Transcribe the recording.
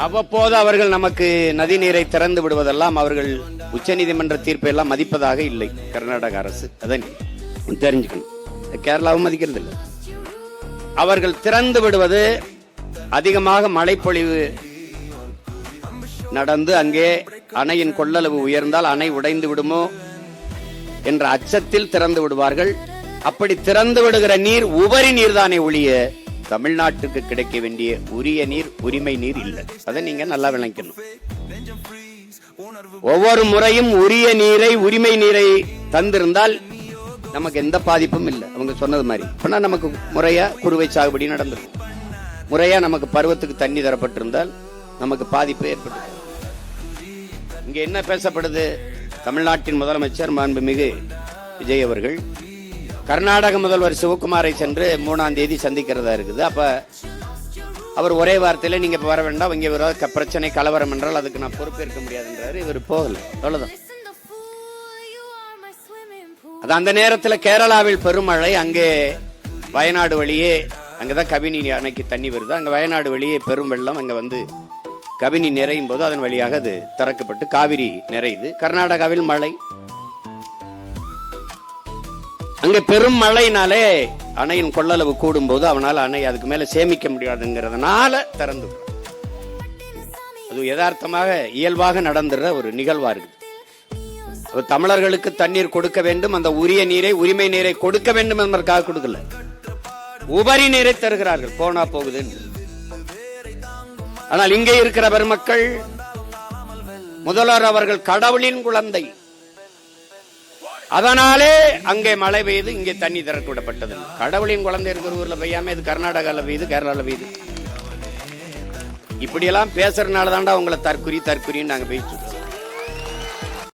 அவ்வப்போது அவர்கள் நமக்கு நதி நீரை திறந்து விடுவதெல்லாம் அவர்கள் உச்சநீதிமன்ற தீர்ப்பை எல்லாம் மதிப்பதாக இல்லை கர்நாடக அரசு. அதை தெரிஞ்சுக்கணும். கேரளாவும் மதிக்கிறது இல்லை. அவர்கள் திறந்து விடுவது அதிகமாக மழைப்பொழிவு நடந்து அங்கே அணையின் கொள்ளளவு உயர்ந்தால் அணை உடைந்து விடுமோ என்ற அச்சத்தில் திறந்து விடுவார்கள். அப்படி திறந்து விடுகிற நீர் உபரி நீர் தானே ஒழிய தமிழ்நாட்டுக்கு கிடைக்க வேண்டிய உரிய நீர், உரிமை நீர் இல்லை. அதை நீங்க நல்லா விளக்கணும். ஒவ்வொரு முறையும் உரிய நீரை, உரிமை நீரை தந்திருந்தால் நமக்கு எந்த பாதிப்பும் இல்லை. அவங்க சொன்னது மாதிரி இப்ப நமக்கு முறையா குறுவை சாகுபடி நடந்திருக்கும். முறையா நமக்கு பருவத்துக்கு தண்ணி தரப்பட்டிருந்தால் நமக்கு பாதிப்பு ஏற்பட்டு. இங்க என்ன பேசப்படுது? தமிழ்நாட்டின் முதலமைச்சர் மாண்புமிகு விஜய் அவர்கள் கர்நாடக முதல்வர் சிவகுமாரை சென்று 3ஆம் தேதி சந்திக்கிறதா இருக்குது. அப்ப அவர் ஒரே வார்த்தையில நீங்க வர வேண்டாம், இங்க பிரச்சனை கலவரம் என்றால் அதுக்கு நான் பொறுப்பேற்க முடியாதுன்றாரு. இவர் போகல, அவ்வளவுதான். அது அந்த நேரத்தில் கேரளாவில் பெருமழை, அங்கே வயநாடு வழியே, அங்கதான் கபினி அணைக்கு தண்ணி வருது, அங்க வயநாடு வழியே பெரும் வெள்ளம். அங்க வந்து கபினி நிறையும் போது அதன் வழியாக அது திறக்கப்பட்டு காவிரி நிறையுது. கர்நாடகாவில் மழை, அங்க பெரும் மழையினாலே அணையின் கொள்ளளவு கூடும் போது அவனால் அணை அதுக்கு மேல சேமிக்க முடியாதுங்கிறதுனால திறந்து. அது யதார்த்தமாக இயல்பாக நடந்துற ஒரு நிகழ்வா இருக்கு. தமிழர்களுக்கு தண்ணீர் கொடுக்க வேண்டும், அந்த உரிய நீரை, உரிமை நீரை கொடுக்க வேண்டும் என்பதற்காக கொடுக்கல, உபரி நீரை தருகிறார்கள். போனா போகுது. ஆனால் இங்கே இருக்கிற பெருமக்கள், முதல்வர் அவர்கள் கடவுளின் குழந்தை, அதனாலே அங்கே மழை பெய்யுது, இங்கே தண்ணி திறக்க விடப்பட்டது. கடவுளின் குழந்தை இருக்கிற ஊர்ல பெய்யாம இது கர்நாடகால பெய்யுது, கேரளால பெய்யுது. இப்படியெல்லாம் பேசுறதுனால தாண்டா உங்களை தற்குறின்னு நாங்க பேசிட்டு இருக்கோம்.